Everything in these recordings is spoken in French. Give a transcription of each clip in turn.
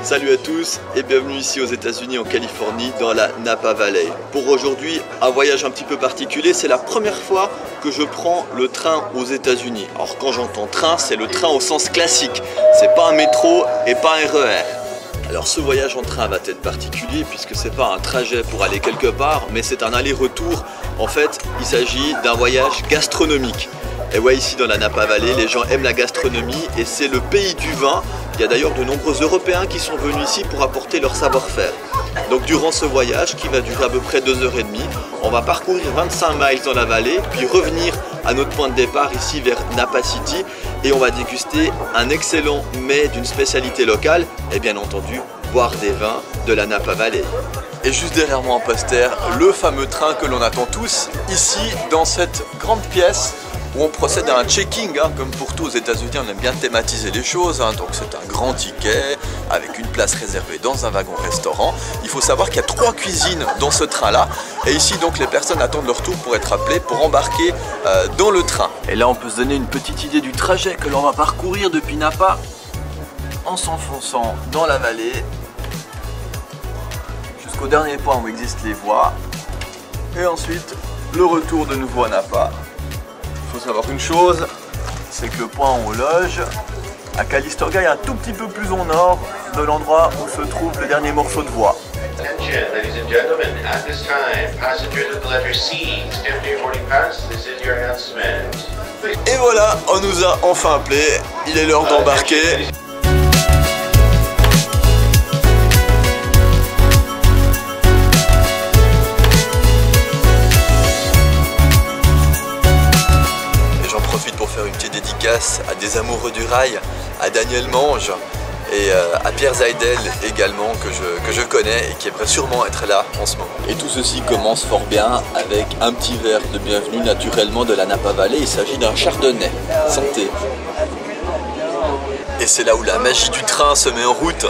Salut à tous et bienvenue ici aux États-Unis en Californie dans la Napa Valley. Pour aujourd'hui, un voyage un petit peu particulier, c'est la première fois que je prends le train aux États-Unis. Alors quand j'entends train, c'est le train au sens classique, c'est pas un métro et pas un RER. Alors ce voyage en train va être particulier puisque c'est pas un trajet pour aller quelque part, mais c'est un aller-retour. En fait, il s'agit d'un voyage gastronomique. Et ouais, ici dans la Napa Valley, les gens aiment la gastronomie et c'est le pays du vin. Il y a d'ailleurs de nombreux Européens qui sont venus ici pour apporter leur savoir-faire. Donc durant ce voyage qui va durer à peu près 2h30, on va parcourir 25 miles dans la vallée, puis revenir à notre point de départ ici vers Napa City et on va déguster un excellent mets d'une spécialité locale et bien entendu boire des vins de la Napa Valley. Et juste derrière moi en poster, le fameux train que l'on attend tous ici dans cette grande pièce où on procède à un checking, comme pour tout aux États-Unis, on aime bien thématiser les choses, donc c'est un grand ticket avec une place réservée dans un wagon-restaurant. Il faut savoir qu'il y a 3 cuisines dans ce train-là, et ici donc les personnes attendent leur tour pour être appelées, pour embarquer dans le train. Et là on peut se donner une petite idée du trajet que l'on va parcourir depuis Napa en s'enfonçant dans la vallée jusqu'au dernier point où existent les voies, et ensuite le retour de nouveau à Napa. Il faut savoir une chose, c'est que le point où on loge à Calistoga est un tout petit peu plus au nord de l'endroit où se trouve le dernier morceau de voie. Et voilà, on nous a enfin appelés, il est l'heure d'embarquer. Pour faire une petite dédicace à des amoureux du rail, à Daniel Mange et à Pierre Zaidel également que je connais et qui aimerait sûrement être là en ce moment. Et tout ceci commence fort bien avec un petit verre de bienvenue naturellement de la Napa Valley. Il s'agit d'un chardonnay. Santé. Et c'est là où la magie du train se met en route.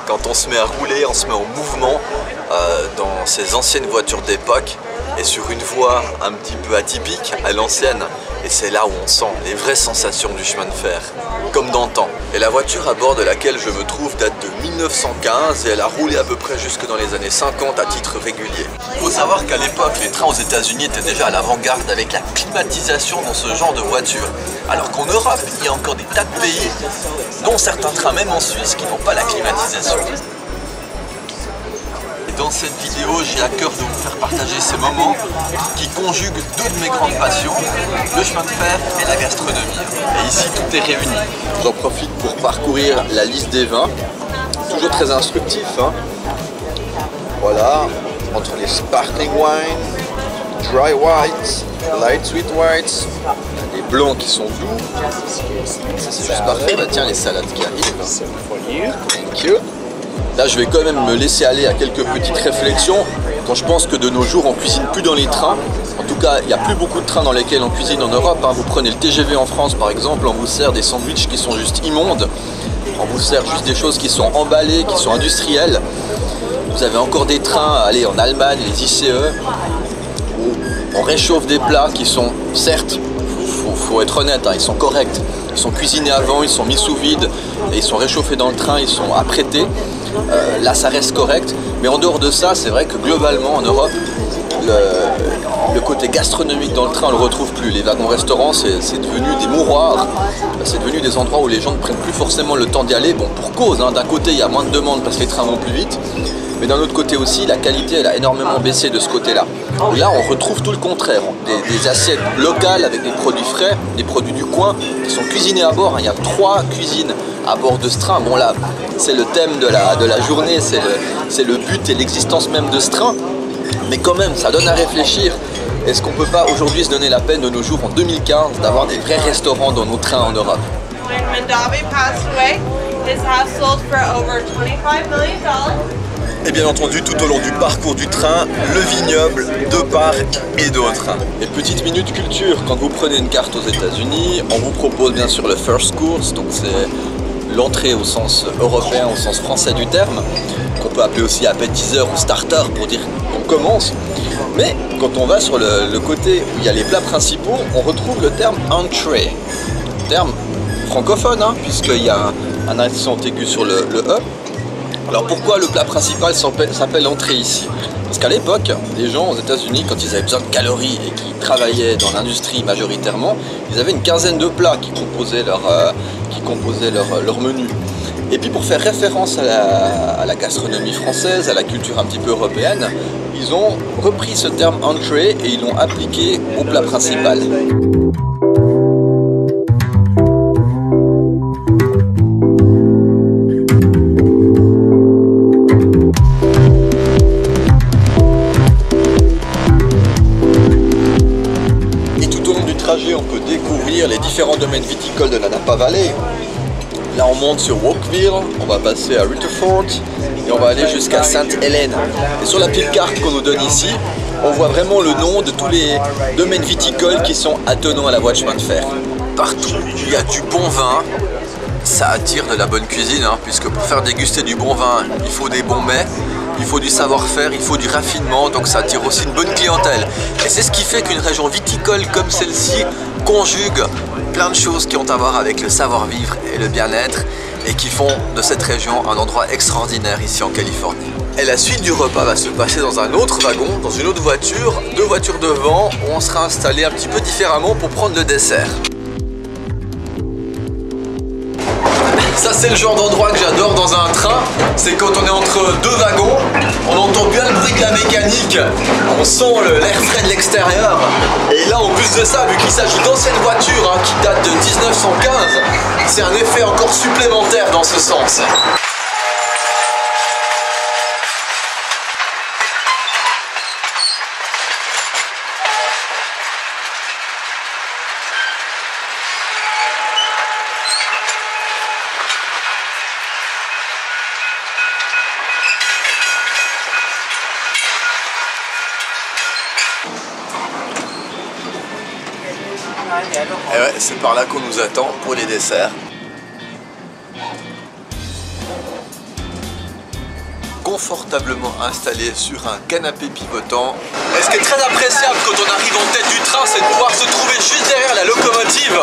Quand on se met à rouler, on se met en mouvement dans ces anciennes voitures d'époque et sur une voie un petit peu atypique à l'ancienne. Et c'est là où on sent les vraies sensations du chemin de fer, comme d'antan. Et la voiture à bord de laquelle je me trouve date de 1915 et elle a roulé à peu près jusque dans les années 50 à titre régulier. Il faut savoir qu'à l'époque, les trains aux États-Unis étaient déjà à l'avant-garde avec la climatisation dans ce genre de voiture. Alors qu'en Europe, il y a encore des tas de pays, dont certains trains même en Suisse, qui n'ont pas la climatisation. Dans cette vidéo, j'ai à cœur de vous faire partager ces moments qui conjuguent 2 de mes grandes passions, le chemin de fer et la gastronomie. Et ici, tout est réuni. J'en profite pour parcourir la liste des vins, toujours très instructif. Voilà, entre les sparkling wine, dry whites, light sweet whites, les blancs qui sont doux. Ça c'est juste parfait. Bah, tiens, les salades qui arrivent. Thank you. Là, je vais quand même me laisser aller à quelques petites réflexions quand je pense que de nos jours, on cuisine plus dans les trains. En tout cas, il n'y a plus beaucoup de trains dans lesquels on cuisine en Europe. Vous prenez le TGV en France, par exemple, on vous sert des sandwichs qui sont juste immondes. On vous sert juste des choses qui sont emballées, qui sont industrielles. Vous avez encore des trains, allez, en Allemagne, les ICE, où on réchauffe des plats qui sont, certes, faut être honnête, ils sont corrects. Ils sont cuisinés avant, ils sont mis sous vide et ils sont réchauffés dans le train, ils sont apprêtés. Là ça reste correct, mais en dehors de ça, c'est vrai que globalement en Europe, le côté gastronomique dans le train on le retrouve plus. Les wagons-restaurants c'est devenu des mouroirs, c'est devenu des endroits où les gens ne prennent plus forcément le temps d'y aller. Bon, pour cause, d'un côté il y a moins de demandes parce que les trains vont plus vite, mais d'un autre côté aussi la qualité elle a énormément baissé de ce côté-là. Là on retrouve tout le contraire, des assiettes locales avec des produits frais, des produits du coin qui sont cuisinés à bord. Il y a 3 cuisines à bord de ce train. Bon là c'est le thème de la journée, c'est le but et l'existence même de ce train, mais quand même ça donne à réfléchir. Est-ce qu'on peut pas aujourd'hui se donner la peine de nos jours en 2015 d'avoir des vrais restaurants dans nos trains en Europe? When Mondavi passed away, his house sold for over $25 million. Et bien entendu, tout au long du parcours du train, le vignoble de part et d'autre. Et petite minute culture, quand vous prenez une carte aux États-Unis, on vous propose bien sûr le first course, donc c'est l'entrée au sens européen, au sens français du terme, qu'on peut appeler aussi appetizer ou starter pour dire qu'on commence. Mais quand on va sur le côté où il y a les plats principaux, on retrouve le terme entrée, terme francophone, puisqu'il y a un accent aigu sur le E. Alors pourquoi le plat principal s'appelle entrée ici? Parce qu'à l'époque, les gens aux États-Unis, quand ils avaient besoin de calories et qui travaillaient dans l'industrie majoritairement, ils avaient une quinzaine de plats qui composaient leur menu. Et puis pour faire référence à la gastronomie française, à la culture un petit peu européenne, ils ont repris ce terme entrée et ils l'ont appliqué au plat principal. On peut découvrir les différents domaines viticoles de la Napa Valley. Là on monte sur Walkville, on va passer à Rutherford et on va aller jusqu'à Sainte-Hélène. Et sur la petite carte qu'on nous donne ici, on voit vraiment le nom de tous les domaines viticoles qui sont attenants à la voie de chemin de fer. Partout il y a du bon vin, ça attire de la bonne cuisine, puisque pour faire déguster du bon vin, il faut des bons mets. Il faut du savoir-faire, il faut du raffinement, donc ça attire aussi une bonne clientèle. Et c'est ce qui fait qu'une région viticole comme celle-ci conjugue plein de choses qui ont à voir avec le savoir-vivre et le bien-être et qui font de cette région un endroit extraordinaire ici en Californie. Et la suite du repas va se passer dans un autre wagon, dans une autre voiture, 2 voitures devant, où on sera installé un petit peu différemment pour prendre le dessert. Ça c'est le genre d'endroit que j'adore dans un train, c'est quand on est entre 2 wagons, on entend bien le bruit de la mécanique, on sent l'air frais de l'extérieur. Et là en plus de ça, vu qu'il s'agit d'anciennes voitures qui datent de 1915, c'est un effet encore supplémentaire dans ce sens. Et ouais, c'est par là qu'on nous attend pour les desserts. Confortablement installé sur un canapé pivotant. Et ce qui est très appréciable quand on arrive en tête du train, c'est de pouvoir se trouver juste derrière la locomotive.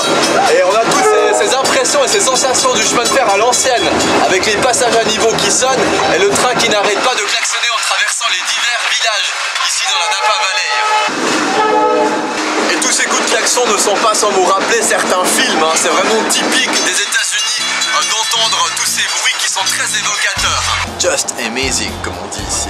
Et on a toutes ces impressions et ces sensations du chemin de fer à l'ancienne, avec les passages à niveau qui sonnent et le train qui n'arrête pas de klaxonner en traversant les divers villages ici dans la Napa Valley. Et tous ces coups de klaxon ne sont pas sans vous rappeler certains films, c'est vraiment typique des États-Unis d'entendre tous ces bruits qui sont très évocateurs. Just amazing, comme on dit ici.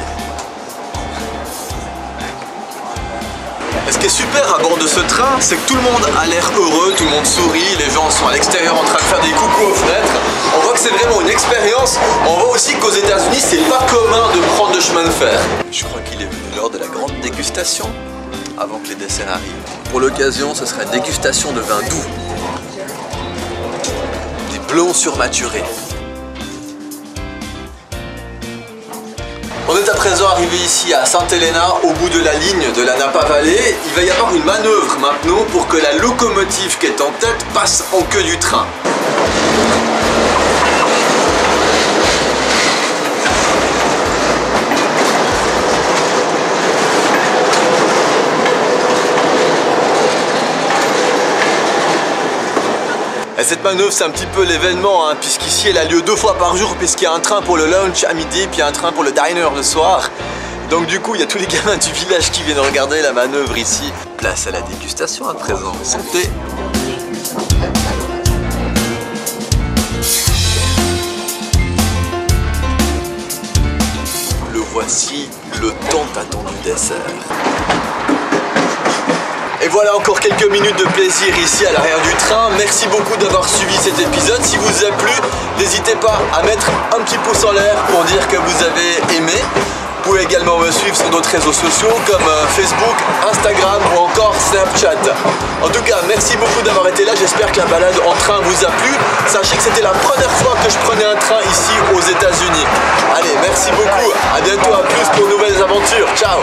Et ce qui est super à bord de ce train, c'est que tout le monde a l'air heureux, tout le monde sourit, les gens sont à l'extérieur en train de faire des coucous aux fenêtres. On voit que c'est vraiment une expérience. On voit aussi qu'aux États-Unis, c'est pas commun de prendre le chemin de fer. Je crois qu'il est venu l'heure de la grande dégustation, avant que les desserts arrivent. Pour l'occasion, ce sera une dégustation de vin doux. Des blonds surmaturés. On est à présent arrivé ici à Santa Elena, au bout de la ligne de la Napa Valley. Il va y avoir une manœuvre maintenant pour que la locomotive qui est en tête passe en queue du train. Et cette manœuvre, c'est un petit peu l'événement, puisqu'ici elle a lieu 2 fois par jour, puisqu'il y a un train pour le lunch à midi, puis un train pour le diner le soir. Donc du coup, il y a tous les gamins du village qui viennent regarder la manœuvre ici. Place à la dégustation à présent. Santé! Le voici, le tant attendu dessert. Et voilà encore quelques minutes de plaisir ici à l'arrière du train. Merci beaucoup d'avoir suivi cet épisode. Si vous a plu, n'hésitez pas à mettre un petit pouce en l'air pour dire que vous avez aimé. Vous pouvez également me suivre sur d'autres réseaux sociaux comme Facebook, Instagram ou encore Snapchat. En tout cas, merci beaucoup d'avoir été là. J'espère que la balade en train vous a plu. Sachez que c'était la première fois que je prenais un train ici aux États-Unis. Allez, merci beaucoup. À bientôt, à plus pour de nouvelles aventures. Ciao!